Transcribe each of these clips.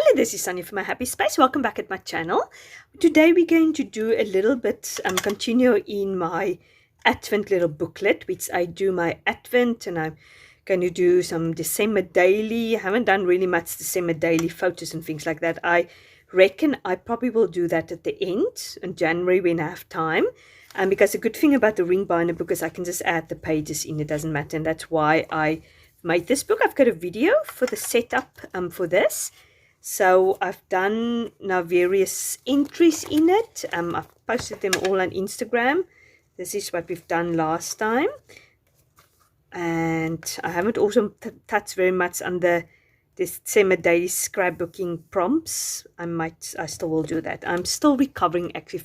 Hi, this is Sonja from My Happy Space. Welcome back at my channel. Today we're going to do a little bit, continue in my Advent little booklet, which I do my Advent, and I'm going to do some December daily. I haven't done really much December daily photos and things like that. I reckon I probably will do that at the end in January when I have time. Because the good thing about the ring binder book is I can just add the pages in, it doesn't matter, and that's why I made this book. I've got a video for the setup for this. So I've done now various entries in it. I've posted them all on Instagram. This is what we've done last time. And I haven't also touched very much on the December daily scrapbooking prompts. I still will do that. I'm still recovering actually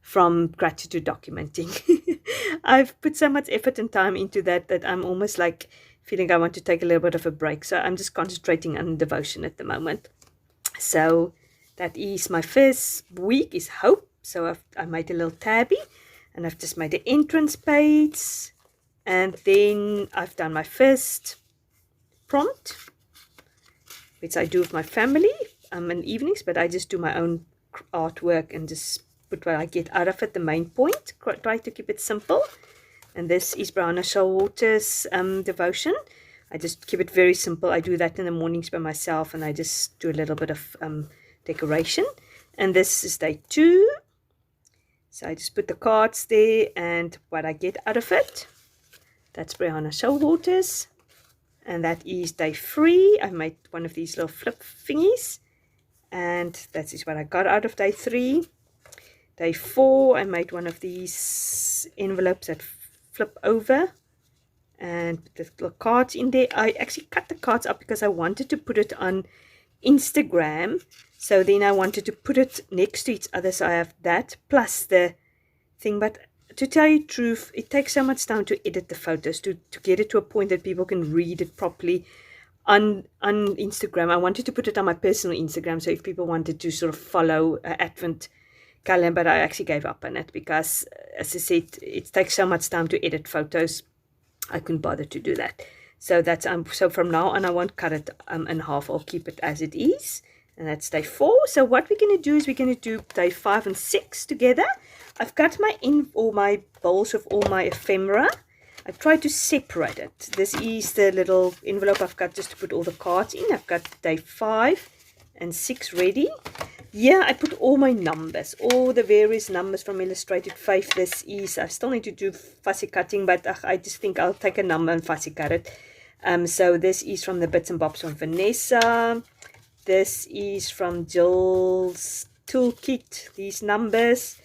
from gratitude documenting. I've put so much effort and time into that I'm almost like feeling I want to take a little bit of a break. So I'm just concentrating on devotion at the moment. So that is my first week is hope. So I made a little tabby, and I've just made the entrance page, and then I've done my first prompt, which I do with my family in evenings, but I just do my own artwork and just put what I get out of it, the main point. Try to keep it simple. And this is Brianna Showalter's devotion. I just keep it very simple. I do that in the mornings by myself, and I just do a little bit of decoration. And this is day 2. So I just put the cards there and what I get out of it. That's Brianna Showalter's. And that is day 3. I made one of these little flip thingies. And that is what I got out of day 3. Day 4, I made one of these envelopes that flip over. And the little cards in there. I actually cut the cards up because I wanted to put it on Instagram. So then I wanted to put it next to each other. So I have that plus the thing. But to tell you the truth, it takes so much time to edit the photos, to get it to a point that people can read it properly on Instagram. I wanted to put it on my personal Instagram. So if people wanted to sort of follow Advent calendar, but I actually gave up on it because, as I said, it takes so much time to edit photos. I couldn't bother to do that. So that's so from now on I won't cut it in half. I'll keep it as it is. And that's day 4. So what we're going to do is we're going to do day 5 and 6 together. I've got all my bowls of all my ephemera. I've tried to separate it. This is the little envelope I've got just to put all the cards in. I've got day 5 and 6 ready. Yeah, I put all my numbers, all the various numbers from Illustrated Faith. This is, I still need to do fussy cutting, but I just think I'll take a number and fussy cut it. So this is from the Bits and Bobs from Vanessa. This is from Jill's Toolkit, these numbers.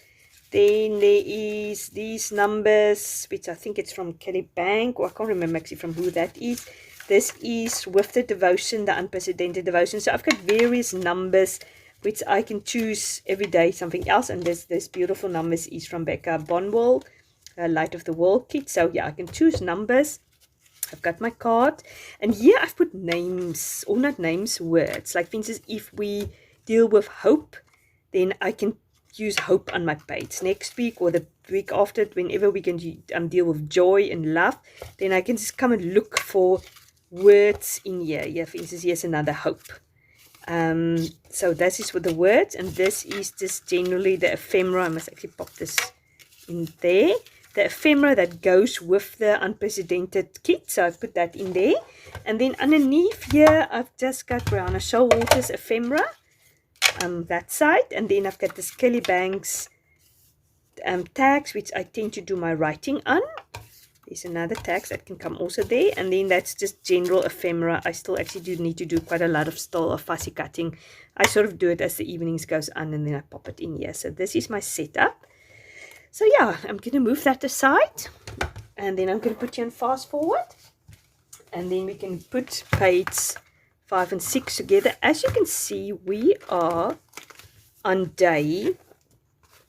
Then there is these numbers, which I think it's from Kelly Bank, or I can't remember actually from who that is. This is with the devotion, the unprecedented devotion. So I've got various numbers which I can choose every day something else. And this beautiful numbers is from Becca Bonwell, Light of the World kit. So yeah, I can choose numbers. I've got my card, and here I've put names, or not names, words. Like for instance, if we deal with hope, then I can use hope on my page. Next week or the week after, whenever we can deal with joy and love, then I can just come and look for words in here. Yeah, for instance, here's another hope. So this is with the words, and this is just generally the ephemera. I must actually pop this in there. The ephemera that goes with the unprecedented kit. So I've put that in there. And then underneath here, I've just got Brianna Showalter's ephemera. That side. And then I've got this Kelly Banks tags, which I tend to do my writing on. There's another tags that can come also there. And then that's just general ephemera. I still actually do need to do quite a lot of still of fussy cutting. I sort of do it as the evenings goes on, and then I pop it in here. So this is my setup. So yeah, I'm going to move that aside. And then I'm going to put you on fast forward. And then we can put page 5 and 6 together. As you can see, we are on day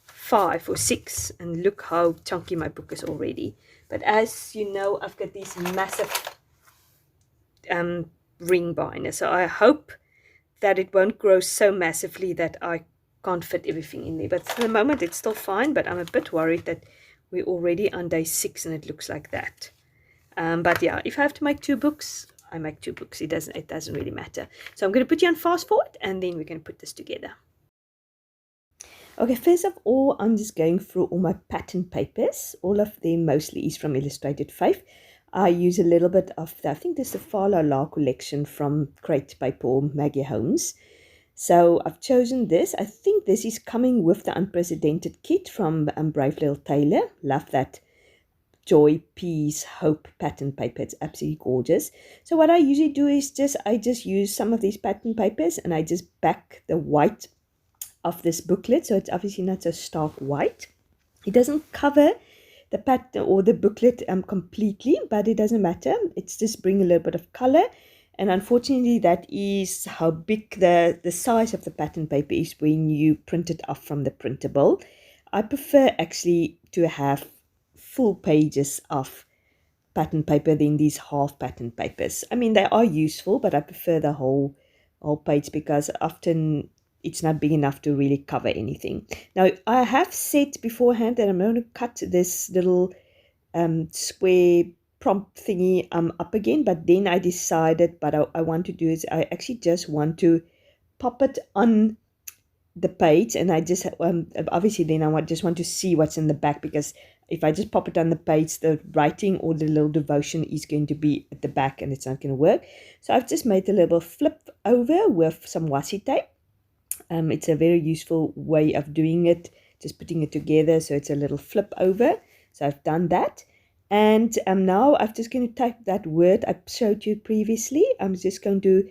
5 or 6. And look how chunky my book is already. But as you know, I've got these massive ring binders. So I hope that it won't grow so massively that I can't fit everything in there. But for the moment, it's still fine. But I'm a bit worried that we're already on day 6 and it looks like that. But yeah, if I have to make 2 books, I make 2 books. It doesn't really matter. So I'm going to put you on fast forward, and then we're going to put this together. Okay, first of all, I'm just going through all my pattern papers. All of them mostly is from Illustrated 5. I use a little bit of I think this is the Fa La La collection from Crate Paper or Maggie Holmes. So I've chosen this. I think this is coming with the Unprecedented kit from Bravelittletaylor. Love that Joy, Peace, Hope pattern paper. It's absolutely gorgeous. So what I usually do is I just use some of these pattern papers, and I just back the white of this booklet, so it's obviously not so stark white. It doesn't cover the pattern or the booklet completely, but it doesn't matter. It's just bring a little bit of color, and unfortunately that is how big the size of the pattern paper is when you print it off from the printable. I prefer actually to have full pages of pattern paper than these half pattern papers. I mean, they are useful, but I prefer the whole page because often it's not big enough to really cover anything. Now, I have said beforehand that I'm going to cut this little square prompt thingy up again, but then I decided I want to do is I actually just want to pop it on the page, and I just obviously then I just want to see what's in the back, because if I just pop it on the page, the writing or the little devotion is going to be at the back and it's not going to work. So I've just made a little flip over with some washi tape. It's a very useful way of doing it, just putting it together so it's a little flip over. So I've done that, and now I'm just going to type that word I showed you previously. I'm just going to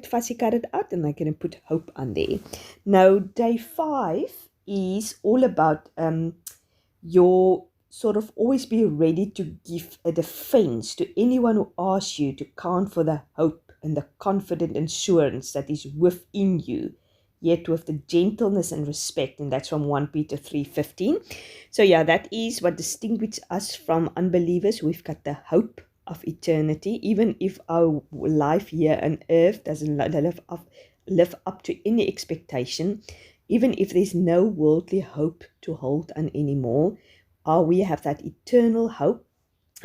fussy cut it out, and I'm going to put hope on there. Now day 5 is all about your sort of always be ready to give a defense to anyone who asks you to count for the hope and the confident assurance that is within you, yet with the gentleness and respect. And that's from 1 Peter 3:15. So yeah, that is what distinguishes us from unbelievers. We've got the hope of eternity, even if our life here on earth doesn't live up to any expectation, even if there's no worldly hope to hold on anymore, we have that eternal hope.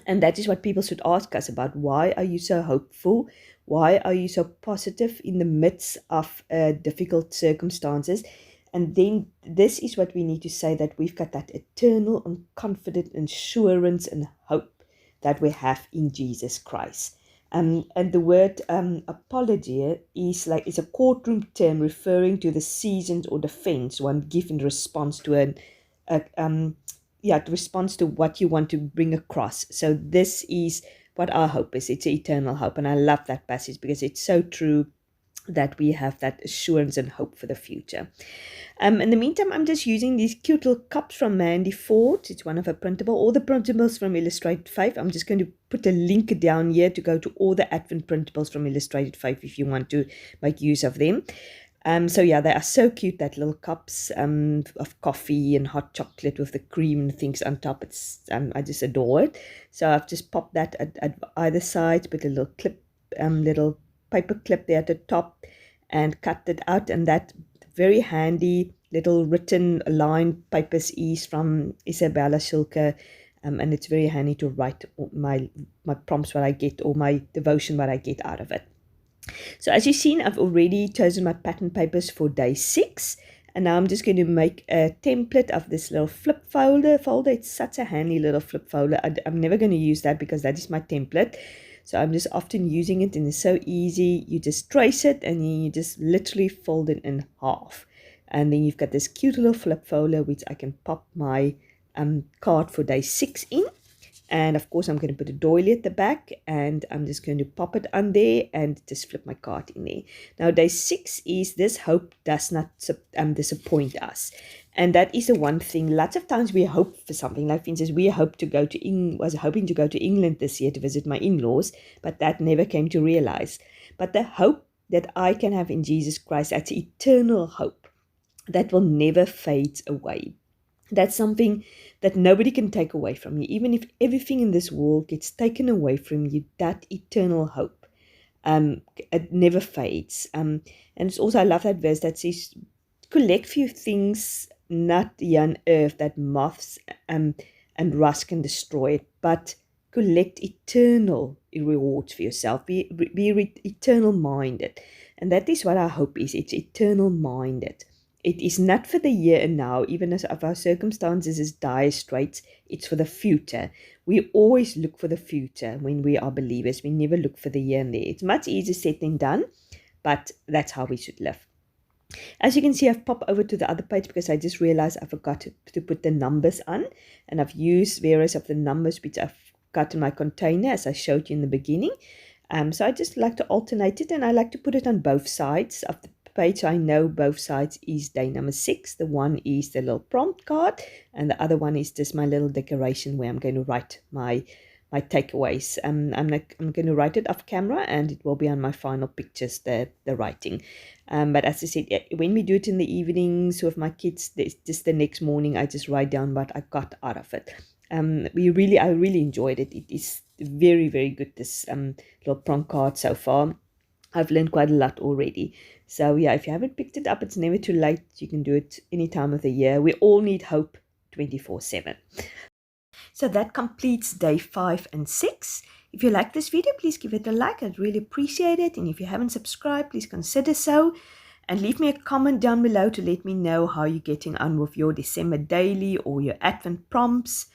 And that is what people should ask us about. Why are you so hopeful? Why are you so positive in the midst of difficult circumstances? And then this is what we need to say, that we've got that eternal and confident assurance and hope that we have in Jesus Christ. And the word apology is a courtroom term referring to the seasons or defense one give in response to response to what you want to bring across. So this is what our hope is. It's eternal hope. And I love that passage because it's so true that we have that assurance and hope for the future. In the meantime, I'm just using these cute little cups from Mandy Ford. It's one of her printable. All the printables from Illustrated 5. I'm just going to put a link down here to go to all the Advent printables from Illustrated 5 if you want to make use of them. So yeah, they are so cute, that little cups of coffee and hot chocolate with the cream and things on top. It's I just adore it. So I've just popped that at either side, put a little clip, little paper clip there at the top, and cut it out. And that very handy little written lined papers is from Isabella Schilke, and it's very handy to write my prompts what I get, or my devotion what I get out of it. So as you've seen, I've already chosen my pattern papers for day 6. And now I'm just going to make a template of this little flip folder. It's such a handy little flip folder. I'm never going to use that because that is my template. So I'm just often using it, and it's so easy. You just trace it and you just literally fold it in half. And then you've got this cute little flip folder which I can pop my card for day 6 in. And of course, I'm going to put a doily at the back, and I'm just going to pop it on there and just flip my card in there. Now, day 6 is this hope does not disappoint us. And that is the one thing. Lots of times we hope for something. Like, for instance, was hoping to go to England this year to visit my in-laws, but that never came to realize. But the hope that I can have in Jesus Christ, that's eternal hope that will never fade away. That's something that nobody can take away from you. Even if everything in this world gets taken away from you, that eternal hope, it never fades. And it's also, I love that verse that says, collect few things not here on earth that moths and rust can destroy it, but collect eternal rewards for yourself. Be eternal minded. And that is what our hope is. It's eternal minded. It is not for the here and now, even as if our circumstances is dire straits, it's for the future. We always look for the future when we are believers. We never look for the here and there. It's much easier said than done, but that's how we should live. As you can see, I've popped over to the other page because I just realized I forgot to put the numbers on, and I've used various of the numbers which I've got in my container as I showed you in the beginning. So I just like to alternate it, and I like to put it on both sides of the page. I know both sides is day number 6. The one is the little prompt card, and the other one is just my little decoration where I'm going to write my takeaways. I'm going to write it off camera, and it will be on my final pictures, the writing. But as I said, when we do it in the evenings with my kids, just the next morning, I just write down what I got out of it. I really enjoyed it. It is very, very good, this little prompt card so far. I've learned quite a lot already. So yeah, if you haven't picked it up, it's never too late. You can do it any time of the year. We all need hope 24/7. So that completes day 5 and 6. If you like this video, please give it a like. I'd really appreciate it. And if you haven't subscribed, please consider so. And leave me a comment down below to let me know how you're getting on with your December daily or your Advent prompts.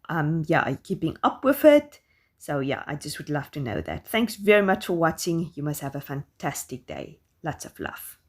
Are you keeping up with it? So yeah, I just would love to know that. Thanks very much for watching. You must have a fantastic day. Lots of love.